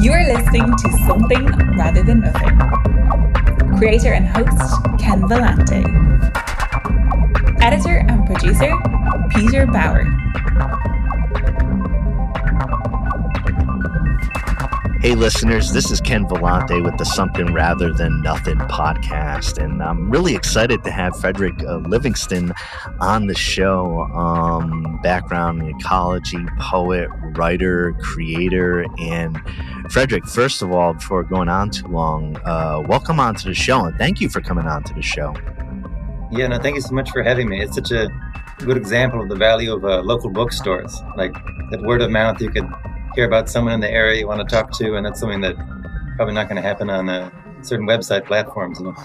You are listening to Something Rather Than Nothing. Creator and host, Ken Vellante. Editor and producer, Peter Bauer. Hey listeners, this is Ken Vellante with the Something Rather Than Nothing podcast, and I'm really excited to have Frederick Livingston on the show. Background in ecology, poet, writer, creator, and Frederick, first of all, before going on too long, welcome onto the show, and thank you for coming on to the show. Yeah, no, thank you so much for having me. It's such a good example of the value of local bookstores, like that word of mouth. You could hear about someone in the area you want to talk to, and that's something that probably not going to happen on certain website platforms, you know.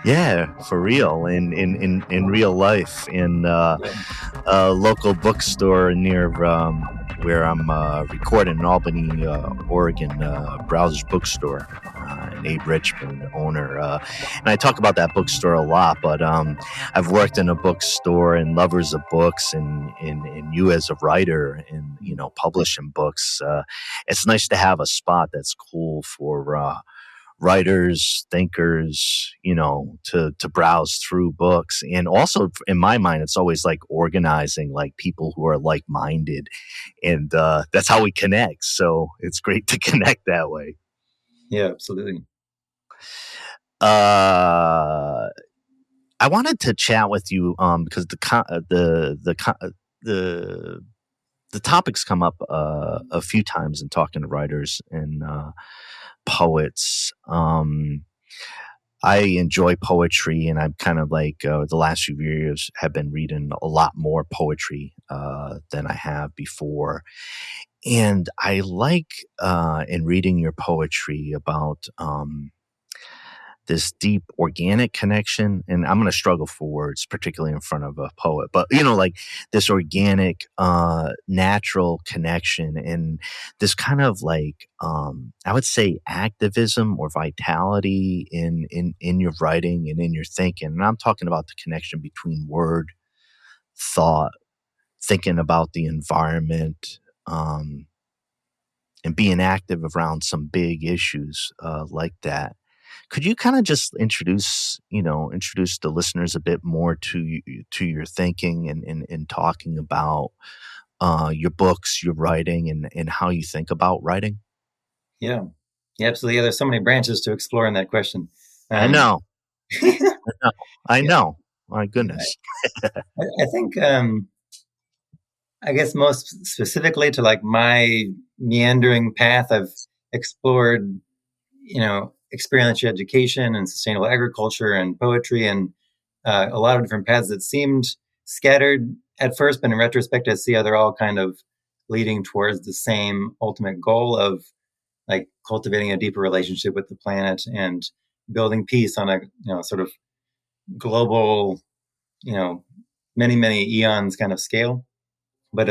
Yeah, for real, in real life, in a local bookstore near where I'm recording in Albany, Oregon, Browser's Bookstore, and Abe Richmond, owner. And I talk about that bookstore a lot, but I've worked in a bookstore and lovers of books, and you as a writer and, you know, publishing books. It's nice to have a spot that's cool for writers, thinkers, you know, to browse through books. And also, in my mind, it's always like organizing like people who are like-minded, and that's how we connect. So it's great to connect that way. Yeah, absolutely. I wanted to chat with you because the topics come up a few times in talking to writers and poets. I enjoy poetry, and I'm kind of like the last few years have been reading a lot more poetry than I have before. And I like in reading your poetry about this deep organic connection, and I'm going to struggle for words, particularly in front of a poet, but, you know, like this organic, natural connection, and this kind of like, I would say activism or vitality in your writing and in your thinking. And I'm talking about the connection between word, thought, thinking about the environment, and being active around some big issues, like that. Could you kind of just introduce the listeners a bit more to your thinking and talking about your books, your writing, and how you think about writing? Yeah, absolutely. Yeah, there's so many branches to explore in that question. I know. I know. My goodness. I think, I guess most specifically to like my meandering path, I've explored, you know, experiential education and sustainable agriculture and poetry and a lot of different paths that seemed scattered at first, but in retrospect, I see how they're all kind of leading towards the same ultimate goal of like cultivating a deeper relationship with the planet and building peace on a, you know, sort of global, you know, many eons kind of scale. But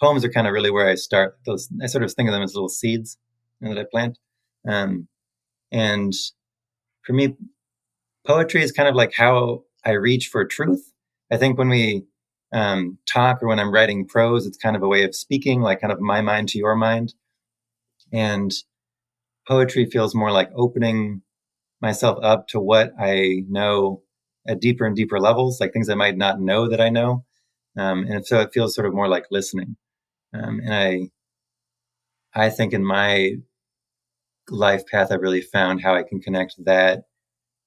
poems are kind of really where I start. Those, I sort of think of them as little seeds, you know, that I plant. And for me, poetry is kind of like how I reach for truth. I think when we talk or when I'm writing prose, it's kind of a way of speaking, like kind of my mind to your mind. And poetry feels more like opening myself up to what I know at deeper and deeper levels, like things I might not know that I know. And so it feels sort of more like listening. And I think in my life path, I've really found how I can connect that,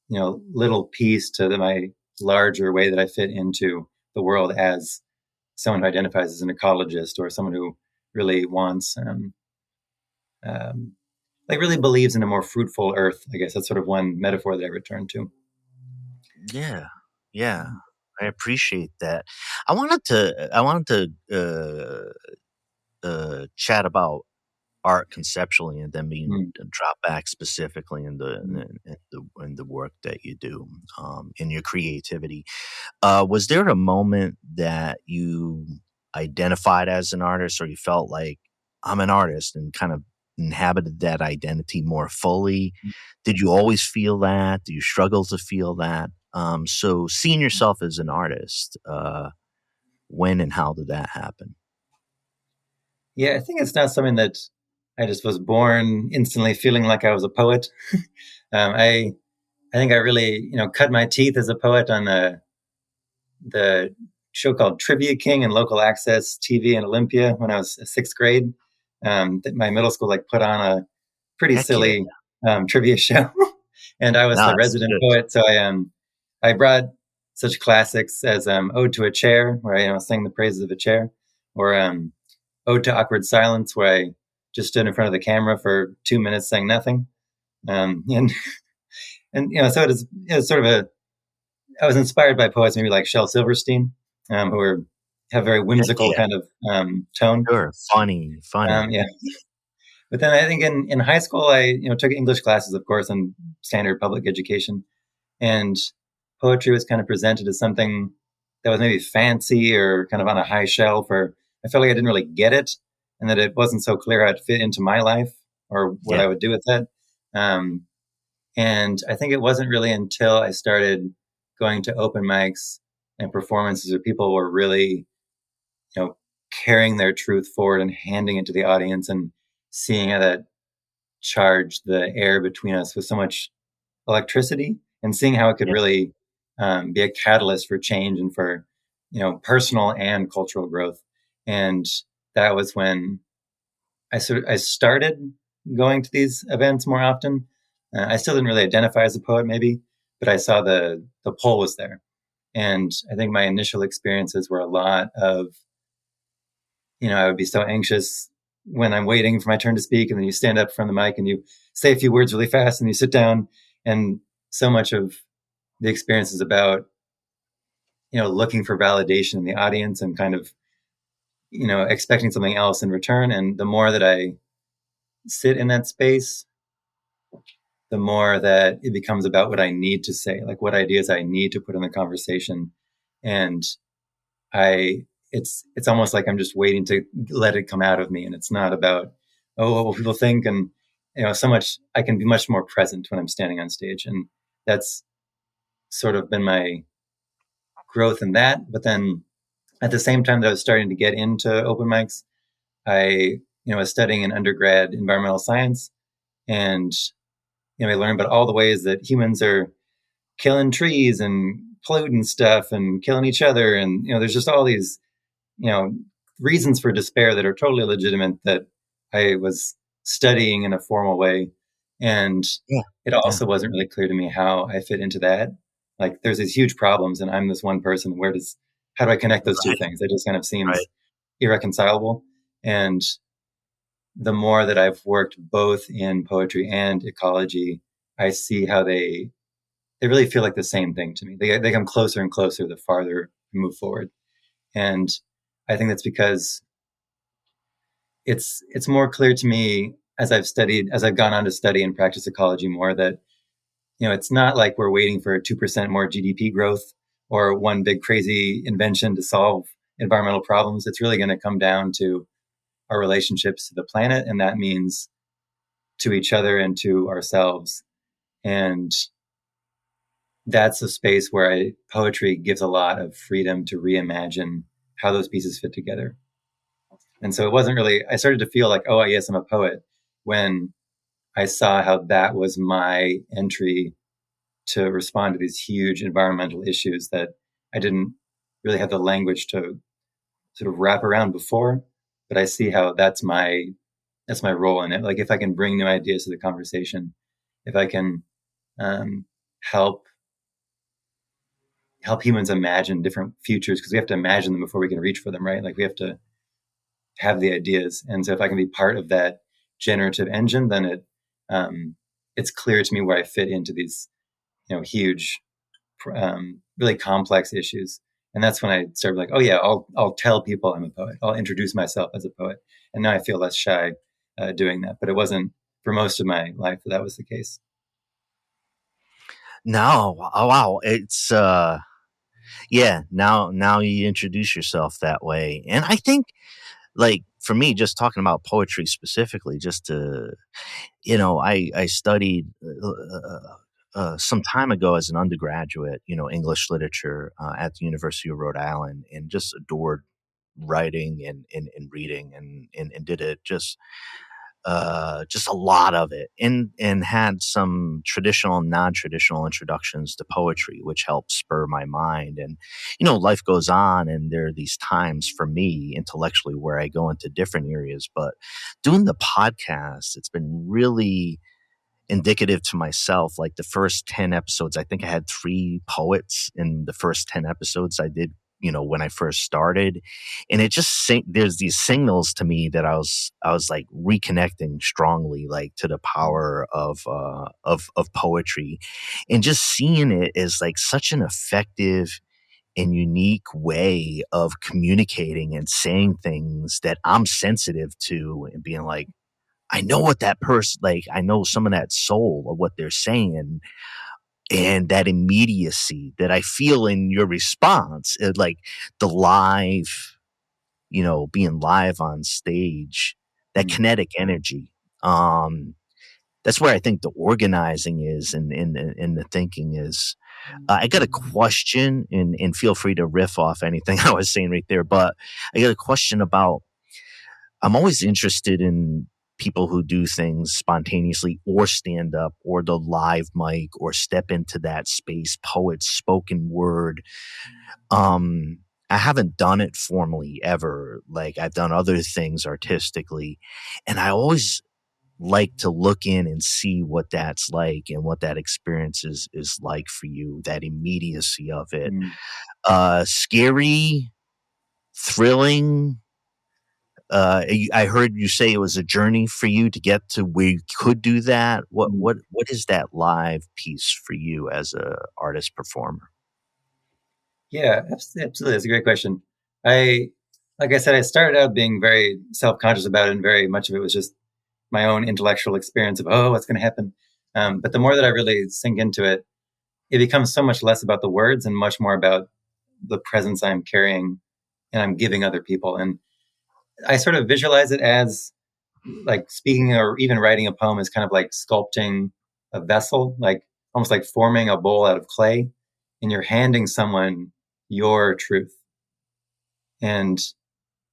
you know, little piece to my larger way that I fit into the world as someone who identifies as an ecologist or someone who really wants, like really believes in a more fruitful earth. I guess that's sort of one metaphor that I return to. Yeah. I appreciate that. I wanted to chat about art conceptually, and then drop back specifically in the work that you do, in your creativity. Was there a moment that you identified as an artist, or you felt like I'm an artist, and kind of inhabited that identity more fully? Did you always feel that? Do you struggle to feel that? So seeing yourself as an artist, when and how did that happen? Yeah, I think it's not something that I just was born instantly feeling like I was a poet. I think I really, cut my teeth as a poet on the show called Trivia King and local access TV in Olympia when I was sixth grade. My middle school put on a pretty Heck yeah. silly trivia show, and I was No, the it's resident good. poet. So I brought such classics as "Ode to a Chair," where I sang the praises of a chair, or "Ode to Awkward Silence," where I just stood in front of the camera for 2 minutes saying nothing. And so it was sort of I was inspired by poets maybe like Shel Silverstein, who have very Heck whimsical yeah. kind of tone. Sure. Funny. Yeah. But then I think in high school, I took English classes, of course, and standard public education, and poetry was kind of presented as something that was maybe fancy or kind of on a high shelf, or I felt like I didn't really get it, and that it wasn't so clear how it fit into my life or what Yeah. I would do with it. And I think it wasn't really until I started going to open mics and performances where people were really, carrying their truth forward and handing it to the audience and seeing how that charged the air between us with so much electricity, and seeing how it could Yeah. really be a catalyst for change and for, personal and cultural growth. And that was when I started going to these events more often. I still didn't really identify as a poet, maybe, but I saw the pull was there, and I think my initial experiences were a lot of, I would be so anxious when I'm waiting for my turn to speak, and then you stand up from the mic and you say a few words really fast, and you sit down, and so much of the experience is about, looking for validation in the audience and kind of, expecting something else in return. And the more that I sit in that space, the more that it becomes about what I need to say, like what ideas I need to put in the conversation. And it's almost like I'm just waiting to let it come out of me. And it's not about, oh, what will people think? And, so much, I can be much more present when I'm standing on stage. And that's sort of been my growth in that. But then at the same time that I was starting to get into open mics, I, was studying in undergrad environmental science, and, I learned about all the ways that humans are killing trees and polluting stuff and killing each other. And, there's just all these, reasons for despair that are totally legitimate that I was studying in a formal way. And Yeah. it also wasn't really clear to me how I fit into that. Like there's these huge problems and I'm this one person. How do I connect those two things? It just kind of seems irreconcilable. And the more that I've worked both in poetry and ecology, I see how they really feel like the same thing to me. They come closer and closer the farther we move forward. And I think that's because it's more clear to me as I've gone on to study and practice ecology more, that, it's not like we're waiting for 2% more GDP growth or one big crazy invention to solve environmental problems. It's really going to come down to our relationships to the planet. And that means to each other and to ourselves. And that's a space where poetry gives a lot of freedom to reimagine how those pieces fit together. And so it wasn't really, I started to feel like, oh, yes, I'm a poet, when I saw how that was my entry to respond to these huge environmental issues that I didn't really have the language to sort of wrap around before. But I see how that's my role in it. Like if I can bring new ideas to the conversation, if I can help humans imagine different futures, because we have to imagine them before we can reach for them, right? Like we have to have the ideas. And so if I can be part of that generative engine, then it's clear to me where I fit into these, huge, really complex issues. And that's when I started like, oh yeah, I'll tell people I'm a poet. I'll introduce myself as a poet. And now I feel less shy doing that. But it wasn't for most of my life that was the case. No. Oh, wow. It's yeah. Now you introduce yourself that way, and I think, like for me, just talking about poetry specifically, just to I studied some time ago as an undergraduate, English literature at the University of Rhode Island, and just adored writing and reading, and did it just just a lot of it, and had some traditional and non-traditional introductions to poetry, which helped spur my mind. And life goes on, and there are these times for me intellectually where I go into different areas. But doing the podcast, it's been really indicative to myself. Like the first 10 episodes, I think I had 3 poets in the first 10 episodes I did, when I first started. And it just there's these signals to me that I was like reconnecting strongly, like to the power of poetry, and just seeing it as like such an effective and unique way of communicating and saying things that I'm sensitive to, and being like, I know what that person, like, I know some of that soul of what they're saying, and that immediacy that I feel in your response, like the live, being live on stage, that kinetic energy. That's where I think the organizing is, and the thinking is. I got a question, and feel free to riff off anything I was saying right there, but I got a question about, I'm always interested in people who do things spontaneously, or stand up, or the live mic, or step into that space, poets, spoken word. I haven't done it formally ever. Like, I've done other things artistically, and I always like to look in and see what that's like, and what that experience is like for you, that immediacy of it. Scary, thrilling. I heard you say it was a journey for you to get to where you could do that. What is that live piece for you as a artist performer? Yeah, absolutely. That's a great question. Like I said, I started out being very self-conscious about it, and very much of it was just my own intellectual experience of, what's going to happen. But the more that I really sink into it, it becomes so much less about the words and much more about the presence I'm carrying and I'm giving other people. And I sort of visualize it as like speaking or even writing a poem is kind of like sculpting a vessel, like almost like forming a bowl out of clay, and you're handing someone your truth. And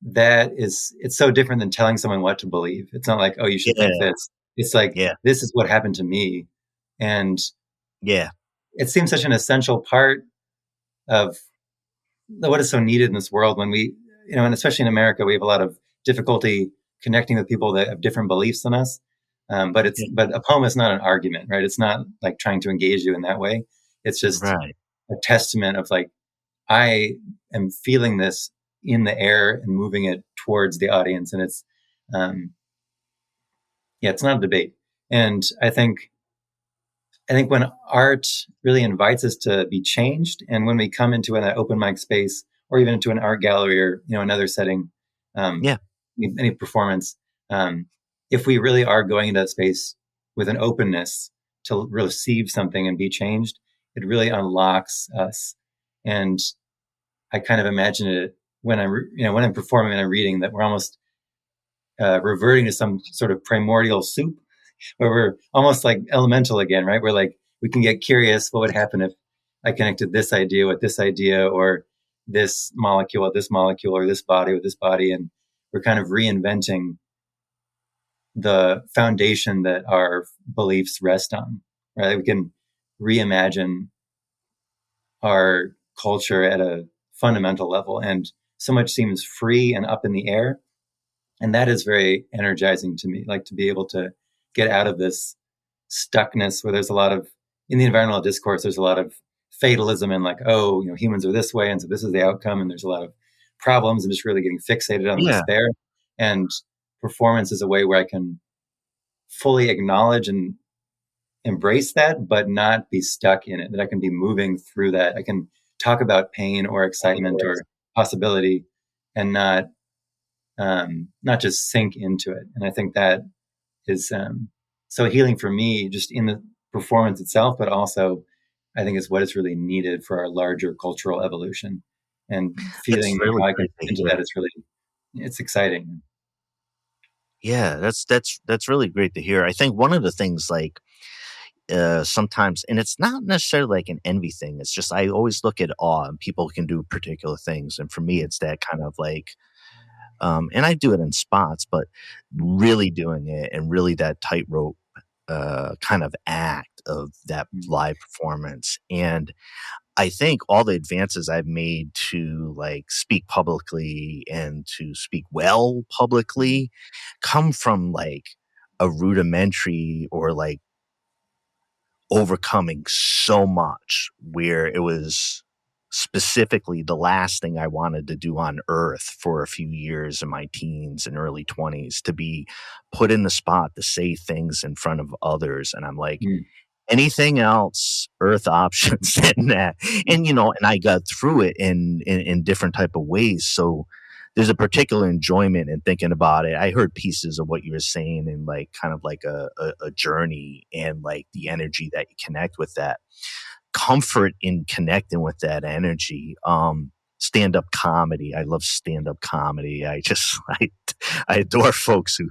it's so different than telling someone what to believe. It's not like, oh, you should think this. It's like, this is what happened to me. And it seems such an essential part of what is so needed in this world, when we, and especially in America, we have a lot of difficulty connecting with people that have different beliefs than us. But a poem is not an argument, right? It's not like trying to engage you in that way. It's just a testament of like, I am feeling this in the air and moving it towards the audience. And it's, it's not a debate. And I think when art really invites us to be changed, and when we come into an open mic space, or even into an art gallery, or another setting, any performance, if we really are going into that space with an openness to receive something and be changed, it really unlocks us. And I kind of imagine it when I'm performing and I'm reading, that we're almost reverting to some sort of primordial soup, where we're almost like elemental again, right? We're like, we can get curious. What would happen if I connected this idea with this idea, or this molecule with this molecule, or this body with this body? And we're kind of reinventing the foundation that our beliefs rest on, right? We can reimagine our culture at a fundamental level, and so much seems free and up in the air. And that is very energizing to me, like to be able to get out of this stuckness where there's a lot of, in the environmental discourse, there's a lot of fatalism and like, humans are this way, and so this is the outcome. And there's a lot of problems, and just really getting fixated on despair. And performance is a way where I can fully acknowledge and embrace that, but not be stuck in it, that I can be moving through that. I can talk about pain or excitement or possibility, and not just sink into it. And I think that is so healing for me, just in the performance itself, but also I think is what is really needed for our larger cultural evolution. And feeling how I can fit into that is really, it's exciting. Yeah, that's really great to hear. I think one of the things, like, sometimes, and it's not necessarily like an envy thing, it's just I always look at awe, and people can do particular things, and for me it's that kind of like And I do it in spots, but really doing it and really that tightrope kind of act of that live performance. And I think all the advances I've made to like speak publicly and to speak well publicly come from like a rudimentary or like overcoming so much where it was specifically the last thing I wanted to do on earth for a few years in my teens and early 20s to be put in the spot to say things in front of others. And I'm like, anything else, earth options and that. And, and I got through it in different type of ways. So there's a particular enjoyment in thinking about it. I heard pieces of what you were saying and like kind of like a journey and like the energy that you connect with that. Comfort in connecting with that energy. Stand-up comedy. I love stand-up comedy. I adore folks who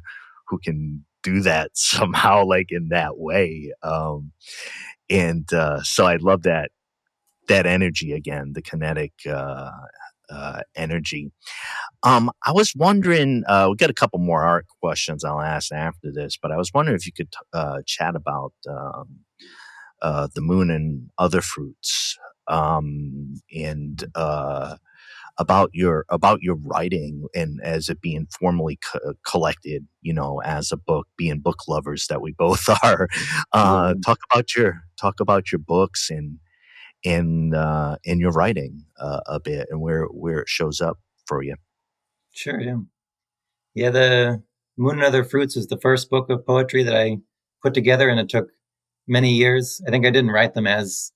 can do that somehow like in that way. So I love that energy again, the kinetic energy. I was wondering, we got a couple more art questions I'll ask after this, but I was wondering if you could chat about the moon and other fruits, and about your writing and as it being formally collected, as a book, being book lovers that we both are. Talk about your books and your writing a bit and where it shows up for you. Sure, yeah. Yeah, the Moon and Other Fruits is the first book of poetry that I put together, and it took many years. I think I didn't write them as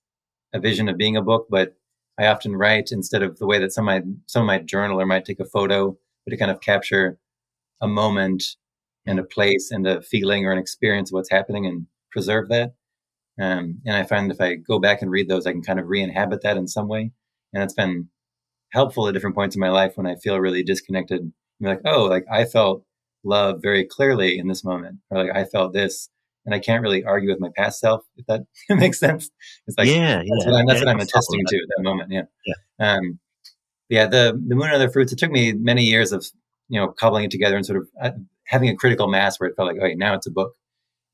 a vision of being a book, but I often write instead of the way that some of my journaler might take a photo, but to kind of capture a moment and a place and a feeling or an experience of what's happening and preserve that. And I find if I go back and read those, I can kind of re-inhabit that in some way. And it's been helpful at different points in my life when I feel really disconnected. I'm like, oh, like I felt love very clearly in this moment, or like I felt this, and I can't really argue with my past self, if that makes sense. It's like that's what I'm attesting to at that moment. The Moon and Other Fruits. It took me many years of cobbling it together and sort of having a critical mass where it felt like, okay, now it's a book,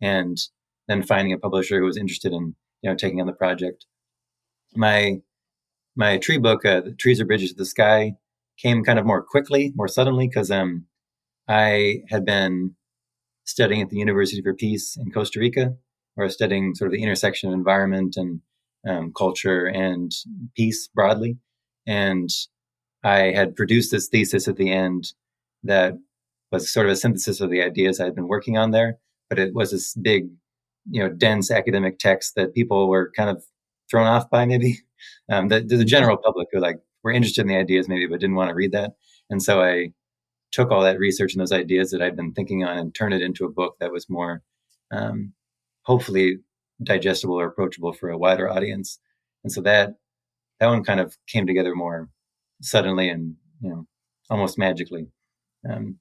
and then finding a publisher who was interested in taking on the project. My tree book, The Trees Are Bridges to the Sky, came kind of more quickly, more suddenly, because I had been studying at the University for Peace in Costa Rica, where I was studying sort of the intersection of environment and culture and peace broadly. And I had produced this thesis at the end that was sort of a synthesis of the ideas I had been working on there, but it was this big, dense academic text that people were kind of thrown off by, maybe. The general public were interested in the ideas maybe, but didn't want to read that. And so I took all that research and those ideas that I'd been thinking on and turned it into a book that was more hopefully digestible or approachable for a wider audience. And so that one kind of came together more suddenly and almost magically. And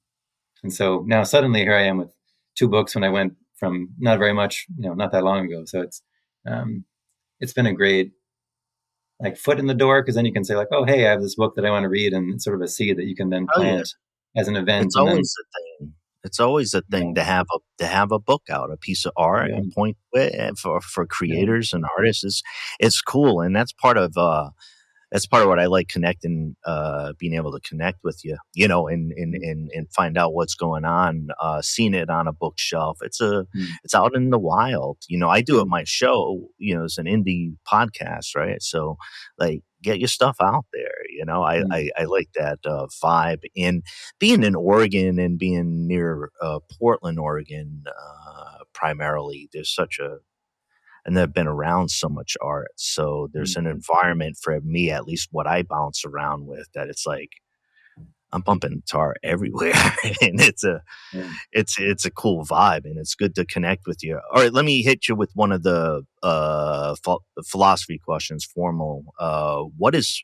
so now suddenly here I am with 2 books when I went from not very much, not that long ago. So it's been a great foot in the door, because then you can say oh, hey, I have this book that I want to read, and it's sort of a seed that you can then plant as an event. It's always a thing. It's always a thing to have a book out, a piece of art, and point it for creators and artists. It's cool, and that's part of what I like connecting, being able to connect with you, and find out what's going on, seeing it on a bookshelf. It's out in the wild. I do it my show, it's an indie podcast, right? So get your stuff out there. I like that vibe. And being in Oregon and being near Portland, Oregon, primarily, there's and they've been around so much art. So there's an environment for me, at least what I bounce around with, that it's like I'm bumping guitar everywhere, and it's a cool vibe, and it's good to connect with you. All right, let me hit you with one of the philosophy questions. Formal. What is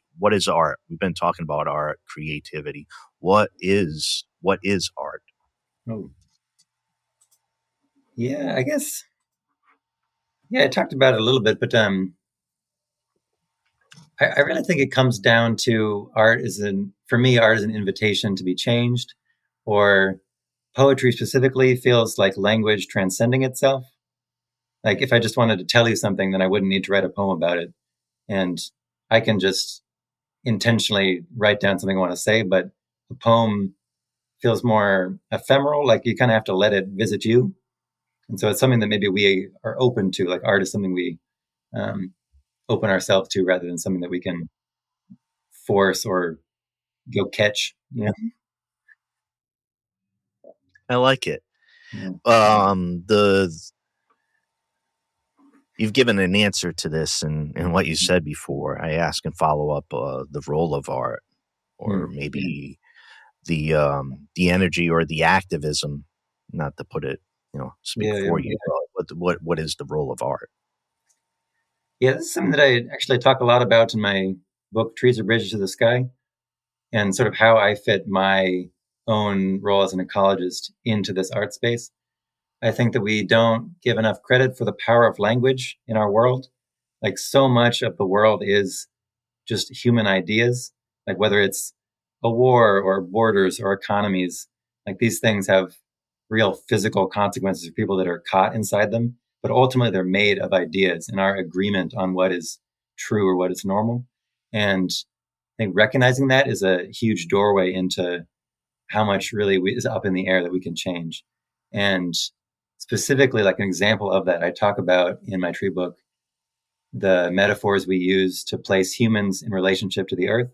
art? We've been talking about art, creativity. What is art? Oh, yeah, I guess. Yeah, I talked about it a little bit, but I really think it comes down to for me, art is an invitation to be changed. or poetry specifically feels like language transcending itself. Like if I just wanted to tell you something, then I wouldn't need to write a poem about it. And I can just intentionally write down something I want to say, but a poem feels more ephemeral. Like you kind of have to let it visit you. And so it's something that maybe we are open to, like art is something we um, open ourselves to rather than something that we can force or go catch. Yeah. I like it. Yeah. The You've given an answer to this in what you said before. I ask and follow up the role of art, or maybe the energy or the activism. Not to put it, speak Yeah. for you. What is the role of art? Yeah, this is something that I actually talk a lot about in my book, Trees Are Bridges to the Sky, and sort of how I fit my own role as an ecologist into this art space. I think that we don't give enough credit for the power of language in our world. Like so much of the world is just human ideas, like whether it's a war or borders or economies, like these things have real physical consequences for people that are caught inside them. But ultimately, they're made of ideas and our agreement on what is true or what is normal. And I think recognizing that is a huge doorway into how much really is up in the air that we can change. And specifically, like an example of that, I talk about in my tree book the metaphors we use to place humans in relationship to the earth.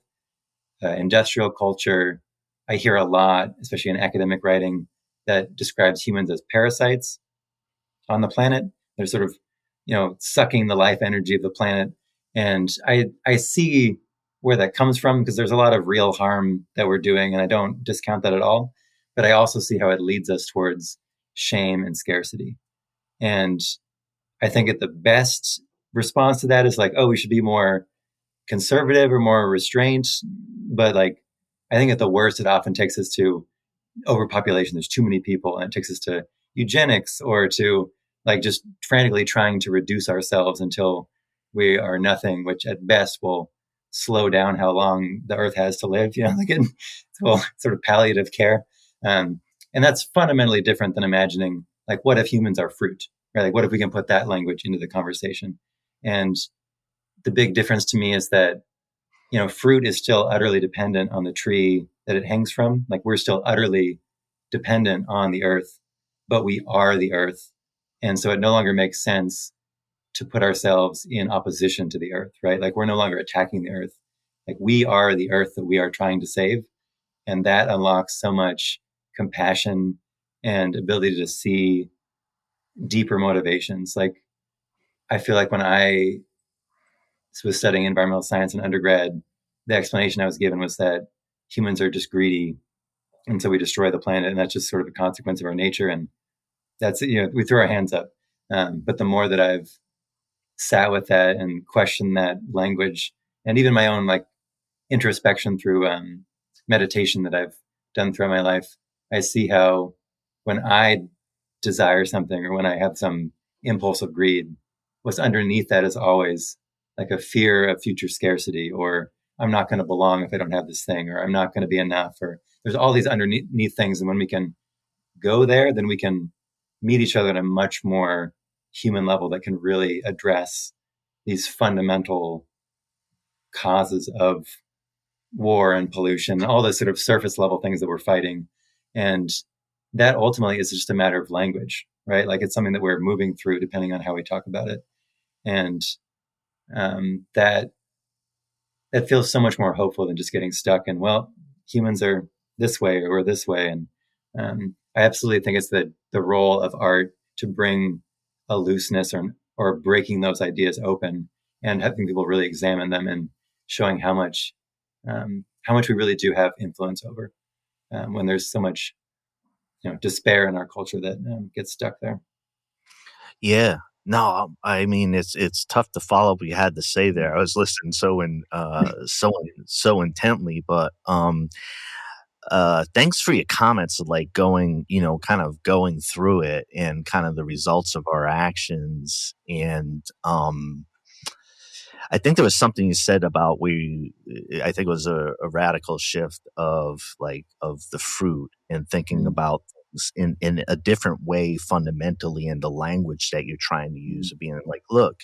Industrial culture, I hear a lot, especially in academic writing, that describes humans as parasites on the planet. They're sort of, sucking the life energy of the planet. And I see where that comes from because there's a lot of real harm that we're doing, and I don't discount that at all. But I also see how it leads us towards shame and scarcity. And I think that the best response to that is like, oh, we should be more conservative or more restrained. But like, I think at the worst, it often takes us to overpopulation. There's too many people, and it takes us to eugenics or to like just frantically trying to reduce ourselves until we are nothing, which at best will slow down how long the earth has to live, like well, sort of palliative care. And that's fundamentally different than imagining like, what if humans are fruit, right? Like, what if we can put that language into the conversation? And the big difference to me is that, fruit is still utterly dependent on the tree that it hangs from. Like we're still utterly dependent on the earth, but we are the earth. And so it no longer makes sense to put ourselves in opposition to the earth, right? Like we're no longer attacking the earth. Like we are the earth that we are trying to save. And that unlocks so much compassion and ability to see deeper motivations. Like I feel like when I was studying environmental science in undergrad, the explanation I was given was that humans are just greedy. And so we destroy the planet. And that's just sort of a consequence of our nature. And that's, we throw our hands up. But the more that I've sat with that and questioned that language, and even my own like introspection through meditation that I've done throughout my life, I see how when I desire something or when I have some impulse of greed, what's underneath that is always like a fear of future scarcity, or I'm not going to belong if I don't have this thing, or I'm not going to be enough, or there's all these underneath things. And when we can go there, then we can meet each other at a much more human level that can really address these fundamental causes of war and pollution, all the sort of surface level things that we're fighting. And that ultimately is just a matter of language, right? Like it's something that we're moving through depending on how we talk about it. And that feels so much more hopeful than just getting stuck in, well, humans are this way or this way. And I absolutely think it's the role of art to bring a looseness or breaking those ideas open and having people really examine them and showing how much we really do have influence over when there's so much despair in our culture that gets stuck there. Yeah. No, I mean it's tough to follow what you had to say there. I was listening so intently, but thanks for your comments of like going, kind of going through it and kind of the results of our actions. And I think there was something you said about I think it was a radical shift of the fruit and thinking Mm, about things in a different way fundamentally in the language that you're trying to mm, use of being like, look,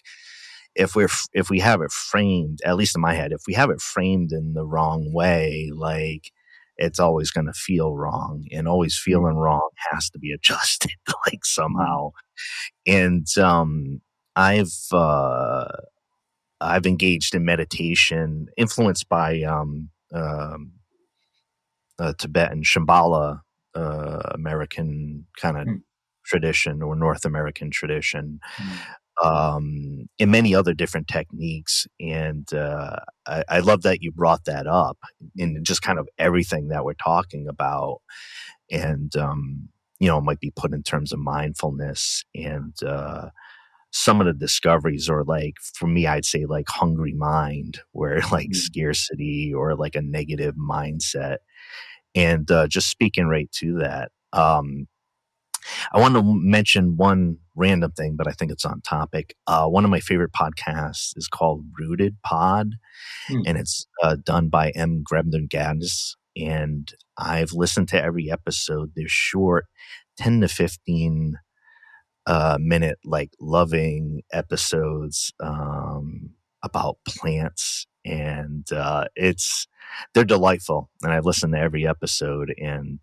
if we have it framed, at least in my head, if we have it framed in the wrong way, like it's always going to feel wrong, and always mm, feeling wrong has to be adjusted like mm, somehow. And I've I've engaged in meditation influenced by Tibetan Shambhala, American kind of mm, tradition or North American tradition, mm, and many other different techniques. And I love that you brought that up in just kind of everything that we're talking about. And, it might be put in terms of mindfulness and some of the discoveries are like, for me, I'd say like hungry mind, where like mm, scarcity or like a negative mindset. And just speaking right to that, I want to mention one random thing, but I think it's on topic. One of my favorite podcasts is called Rooted Pod, mm, and it's done by M. Grebner Gaddis. And I've listened to every episode. They're short, 10 to 15 minute, like loving episodes about plants. And they're delightful. And I've listened to every episode. And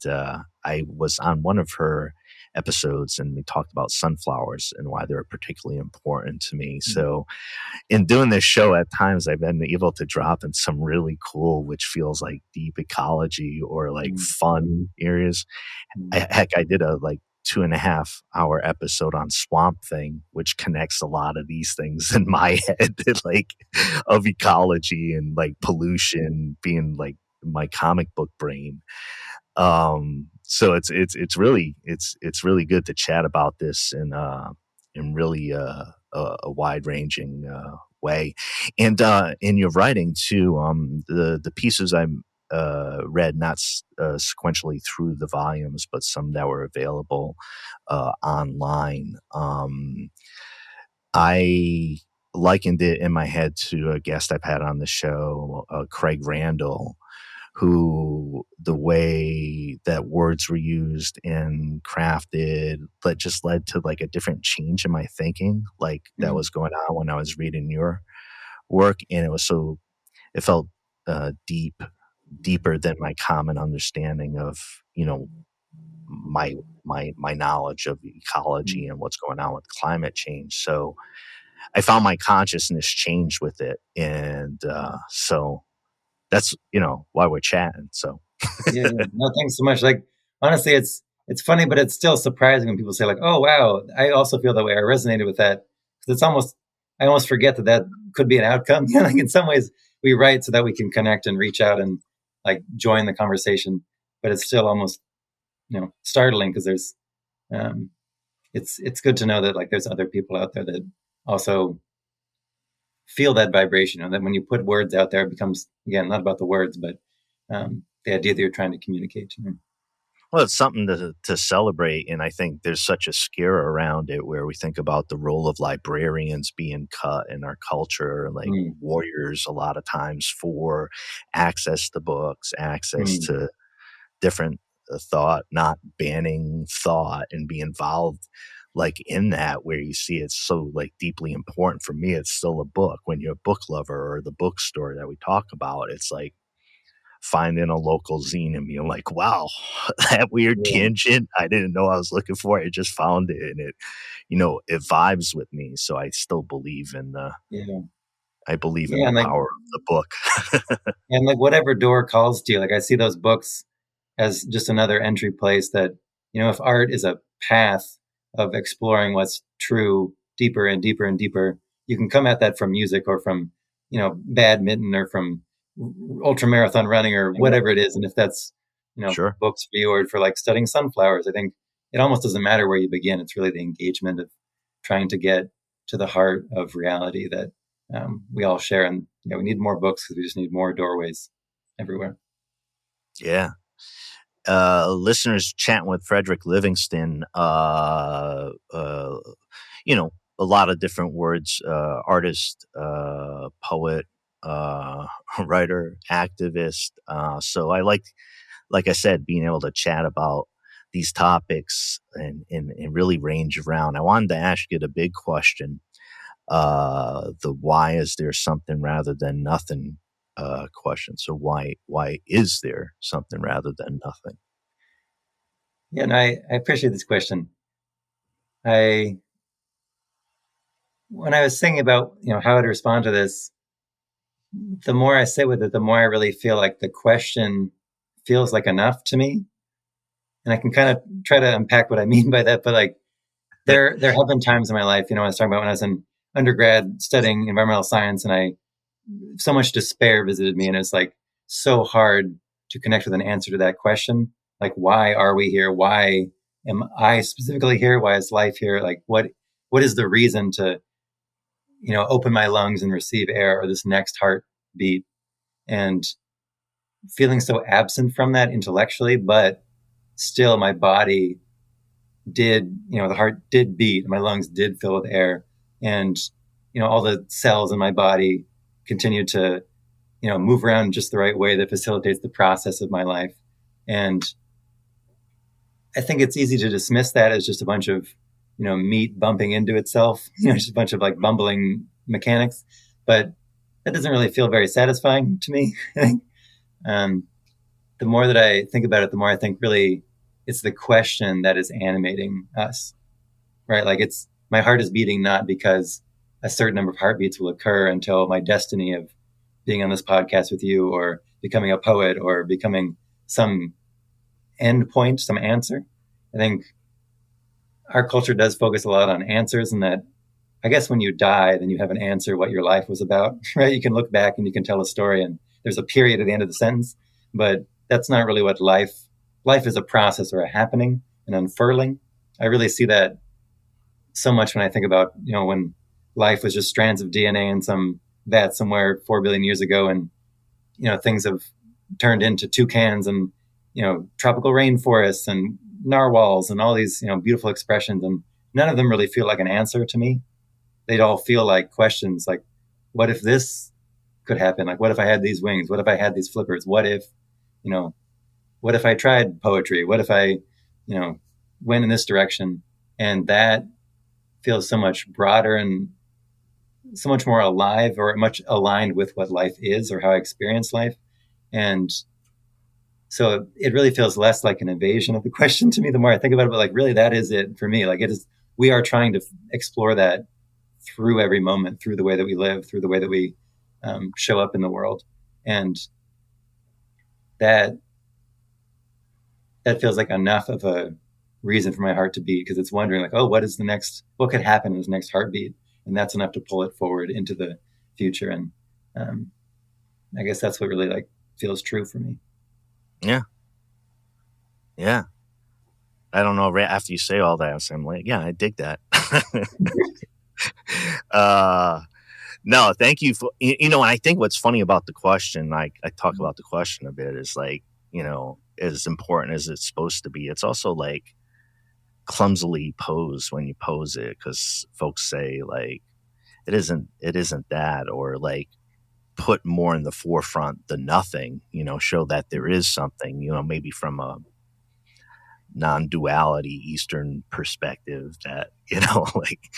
I was on one of her episodes and we talked about sunflowers and why they're particularly important to me. mm, So in doing this show, at times I've been able to drop in some really cool, which feels like deep ecology or like mm, fun areas. mm, Heck, I did a like 2.5 hour episode on Swamp Thing, which connects a lot of these things in my head, like of ecology and like pollution being like my comic book brain. So it's really good to chat about this in really a wide ranging way. And in your writing too, the pieces I'm read not sequentially through the volumes, but some that were available online. I likened it in my head to a guest I've had on the show, Craig Randall, who the way that words were used and crafted that just led to like a different change in my thinking, like that mm, was going on when I was reading your work. And it felt deeper than my common understanding of, my my knowledge of ecology mm. and what's going on with climate change. So I found my consciousness changed with it. And so that's, why we're chatting. So Yeah, yeah. No, thanks so much. Like, honestly, it's funny, but it's still surprising when people say like, "Oh, wow, I also feel that way." I resonated with that because I almost forget that that could be an outcome. Like in some ways, we write so that we can connect and reach out and like join the conversation, but it's still almost startling because um, it's good to know that like there's other people out there that also feel that vibration, and that when you put words out there, it becomes again not about the words, but the idea that you're trying to communicate to them. well, it's something to celebrate, and I think there's such a scare around it where we think about the role of librarians being cut in our culture, like Mm, warriors a lot of times for access to books, access mm, to different thought, not banning thought and be involved like in that where you see it's so like deeply important. For me, it's still a book. When you're a book lover or the bookstore that we talk about, it's like finding a local zine and being like, wow, that weird yeah, tangent I didn't know I was looking for. I just found it, and it vibes with me. So I still believe in yeah, yeah, the and like power of the book. whatever door calls to you, like I see those books as just another entry place that if art is a path of exploring what's true deeper and deeper and deeper, you can come at that from music or from badminton or from ultra marathon running or whatever it is. And if that's Sure. books for you or for like studying sunflowers, I think it almost doesn't matter where you begin. It's really the engagement of trying to get to the heart of reality that we all share. And we need more books because we just need more doorways everywhere. Yeah. Listeners chatting with Frederick Livingston, you know, a lot of different words, artist, poet, writer, activist. So I like I said, being able to chat about these topics and really range around. I wanted to ask you the big question, the why is there something rather than nothing question. So why is there something rather than nothing? Yeah, and I appreciate this question. When I was thinking about, how to respond to this, the more I sit with it, the more I really feel like the question feels like enough to me. And I can kind of try to unpack what I mean by that. But like, there have been times in my life, I was talking about when I was in undergrad studying environmental science, and so much despair visited me, and it's like so hard to connect with an answer to that question. Like, why are we here? Why am I specifically here? Why is life here? Like, what is the reason to, open my lungs and receive air, or this next heartbeat? And feeling so absent from that intellectually, but still my body did, the heart did beat, my lungs did fill with air, and, all the cells in my body continued to, move around just the right way that facilitates the process of my life. And I think it's easy to dismiss that as just a bunch of, meat bumping into itself, just a bunch of like bumbling mechanics, but that doesn't really feel very satisfying to me. I think the more that I think about it, the more I think really it's the question that is animating us, right? Like my heart is beating not because a certain number of heartbeats will occur until my destiny of being on this podcast with you, or becoming a poet, or becoming some end point, some answer. I think our culture does focus a lot on answers, and that I guess when you die, then you have an answer what your life was about, right? You can look back and you can tell a story, and there's a period at the end of the sentence, but that's not really what life is. A process or a happening, an unfurling. I really see that so much when I think about, when life was just strands of DNA in some vat somewhere 4 billion years ago, and, things have turned into toucans and, tropical rainforests and narwhals and all these, beautiful expressions. And none of them really feel like an answer to me. They'd all feel like questions, like, what if this could happen? Like, what if I had these wings? What if I had these flippers? What if, what if I tried poetry? What if I, went in this direction? And that feels so much broader and so much more alive, or much aligned with what life is, or how I experience life. And so it really feels less like an invasion of the question to me the more I think about it. But like, really, that is it for me. Like, we are trying to explore that through every moment, through the way that we live, through the way that we show up in the world. And that feels like enough of a reason for my heart to beat, because it's wondering like, oh, what could happen in this next heartbeat? And that's enough to pull it forward into the future. And I guess that's what really like feels true for me. Yeah. I don't know. Right after you say all that, I'm like, yeah, I dig that. No, thank you for, and I think what's funny about the question, like I talk about the question a bit, is like, as important as it's supposed to be, it's also like clumsily posed when you pose it, because folks say like, it isn't that, or like put more in the forefront the nothing, show that there is something, maybe from a non-duality Eastern perspective, that, like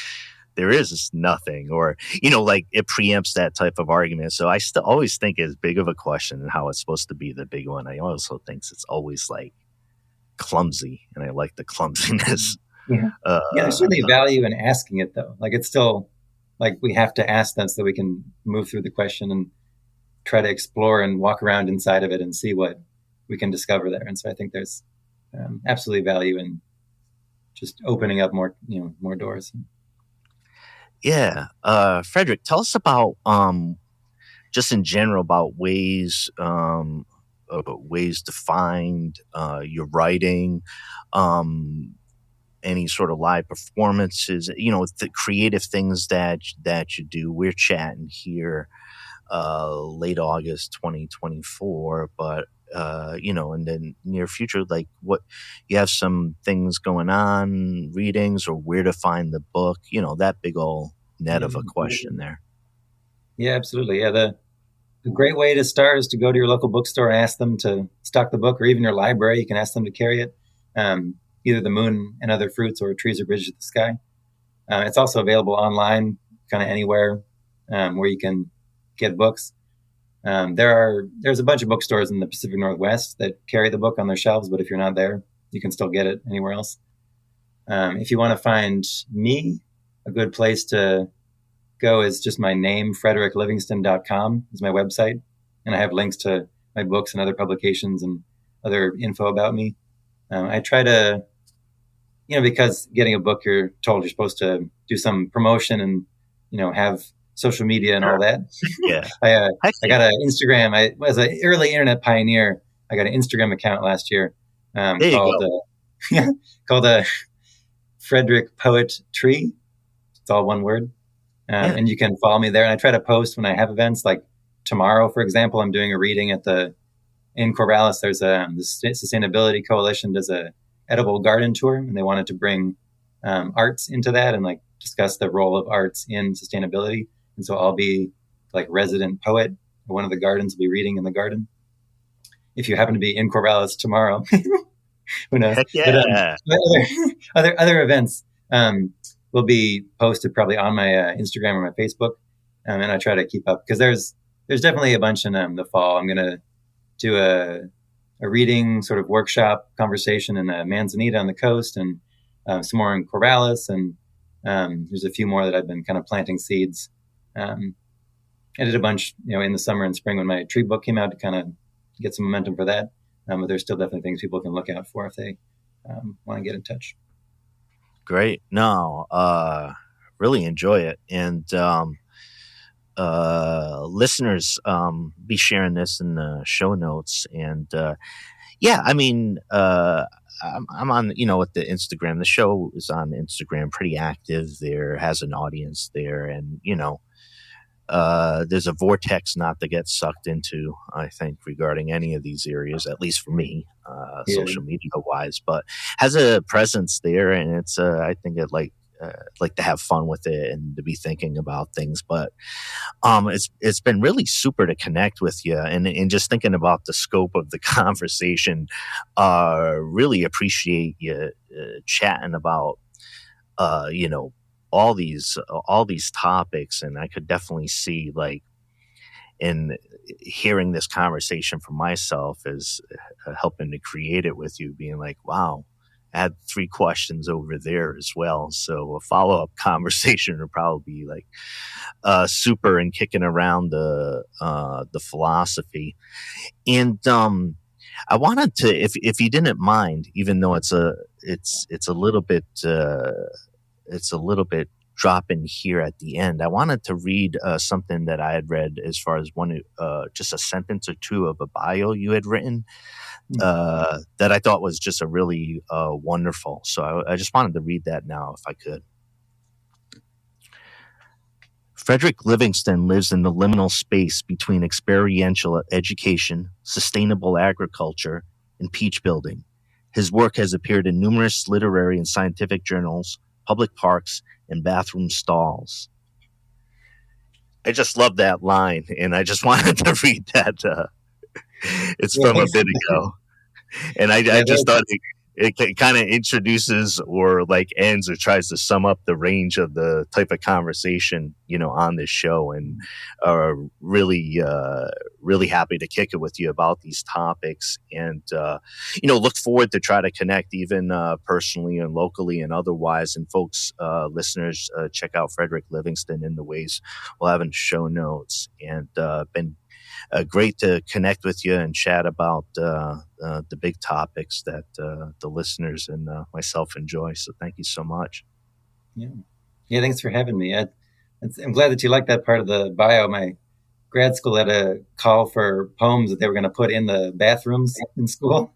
there is nothing, or, like it preempts that type of argument. So I still always think as big of a question and how it's supposed to be the big one. I also think it's always like clumsy, and I like the clumsiness. Yeah. There's certainly value in asking it though. Like it's still like we have to ask them so that we can move through the question and try to explore and walk around inside of it and see what we can discover there. And so I think there's absolutely value in just opening up more, more doors. Yeah. Frederick, tell us about, just in general, about ways to find your writing, any sort of live performances, the creative things that you do. We're chatting here late August 2024, but in the near future, like what you have some things going on, readings, or where to find the book, that big old net of a question there. Yeah, absolutely. Yeah, the great way to start is to go to your local bookstore and ask them to stock the book, or even your library. You can ask them to carry it. Either The Moon and Other Fruits or Trees Are Bridges to the Sky. It's also available online, kind of anywhere where you can get books. There's a bunch of bookstores in the Pacific Northwest that carry the book on their shelves, but if you're not there, you can still get it anywhere else. If you want to find me, a good place to go is just my name, fredericklivingston.com is my website. And I have links to my books and other publications and other info about me. I try to, because getting a book, you're told you're supposed to do some promotion and, have social media and all that. Yeah. I got an Instagram. I was an early internet pioneer. I got an Instagram account last year called Frederick Poet Tree. It's all one word. And you can follow me there. And I try to post when I have events. Like tomorrow, for example, I'm doing a reading in Corvallis. There's the Sustainability Coalition does a edible garden tour, and they wanted to bring arts into that and like discuss the role of arts in sustainability. And so I'll be like resident poet. One of the gardens will be reading in the garden. If you happen to be in Corvallis tomorrow, who knows? Heck yeah. But other events will be posted probably on my Instagram or my Facebook, and I try to keep up because there's definitely a bunch in the fall. I'm gonna do a reading sort of workshop conversation in Manzanita on the coast, and some more in Corvallis, and there's a few more that I've been kind of planting seeds. I did a bunch, in the summer and spring when my tree book came out to kind of get some momentum for that. But there's still definitely things people can look out for if they want to get in touch. Great. No, really enjoy it. And listeners, be sharing this in the show notes. And I'm on, with the Instagram. The show is on Instagram, pretty active there, has an audience there. And, there's a vortex not to get sucked into, I think, regarding any of these areas, at least for me, social media wise, but has a presence there. And it's, I think I'd like to have fun with it and to be thinking about things. But it's been really super to connect with you and just thinking about the scope of the conversation. Really appreciate you chatting about, all these topics, and I could definitely see like in hearing this conversation for myself as helping to create it with you, being like, wow, I had 3 questions over there as well. So a follow-up conversation would probably be like super and kicking around the philosophy. And I wanted to, if you didn't mind, even though it's a little bit dropping here at the end, I wanted to read something that I had read as far as just a sentence or two of a bio you had written that I thought was just a really wonderful. So I just wanted to read that now if I could. Frederick Livingston lives in the liminal space between experiential education, sustainable agriculture, and peach building. His work has appeared in numerous literary and scientific journals, public parks, and bathroom stalls. I just love that line, and I just wanted to read that. It's from a bit ago. And I just thought it kind of introduces or like ends or tries to sum up the range of the type of conversation, on this show, and really happy to kick it with you about these topics, and look forward to try to connect even personally and locally and otherwise. And folks, listeners, check out Frederick Livingston in the ways we'll have in show notes. And been great to connect with you and chat about the big topics that the listeners and myself enjoy. So thank you so much. Yeah. Thanks for having me. I'm glad that you like that part of the bio. My grad school had a call for poems that they were going to put in the bathrooms in school.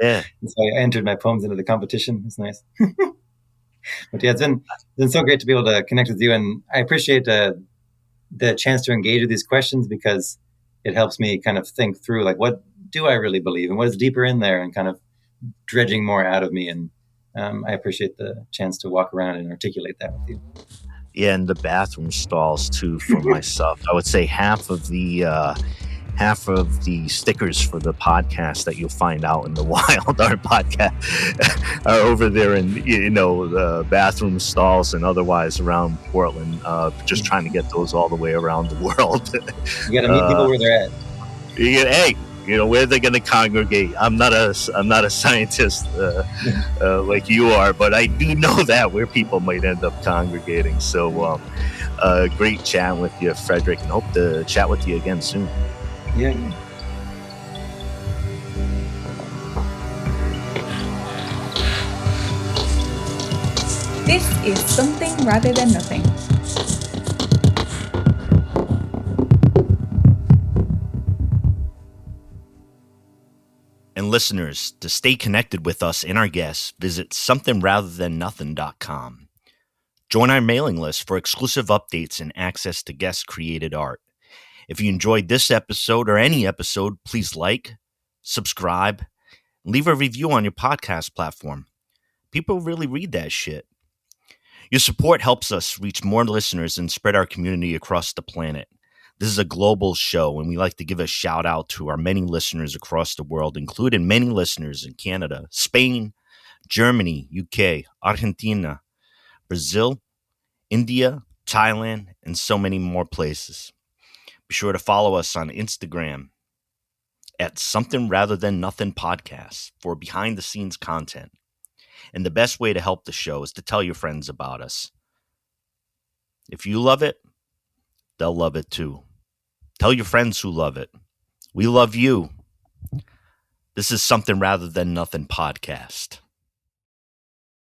Yeah. And so I entered my poems into the competition. It's nice. But yeah, it's been so great to be able to connect with you. And I appreciate the chance to engage with these questions because it helps me kind of think through like what do I really believe, and what is deeper in there, and kind of dredging more out of me. And I appreciate the chance to walk around and articulate that with you. Yeah, and the bathroom stalls too for myself. I would say half of the stickers for the podcast that you'll find out in the wild, our podcast, are over there in the bathroom stalls and otherwise around Portland. Just trying to get those all the way around the world. You got to meet people where they're at. Hey, where they're going to congregate. I'm not a scientist like you are, but I do know that where people might end up congregating. So great chatting with you, Frederick, and hope to chat with you again soon. Yeah. This is Something Rather Than Nothing. And listeners, to stay connected with us and our guests, visit somethingratherthannothing.com. Join our mailing list for exclusive updates and access to guest-created art. If you enjoyed this episode or any episode, please like, subscribe, and leave a review on your podcast platform. People really read that shit. Your support helps us reach more listeners and spread our community across the planet. This is a global show, and we like to give a shout out to our many listeners across the world, including many listeners in Canada, Spain, Germany, UK, Argentina, Brazil, India, Thailand, and so many more places. Be sure to follow us on Instagram at Something Rather Than Nothing Podcast for behind the scenes content. And the best way to help the show is to tell your friends about us. If you love it, they'll love it too. Tell your friends who love it. We love you. This is Something Rather Than Nothing Podcast.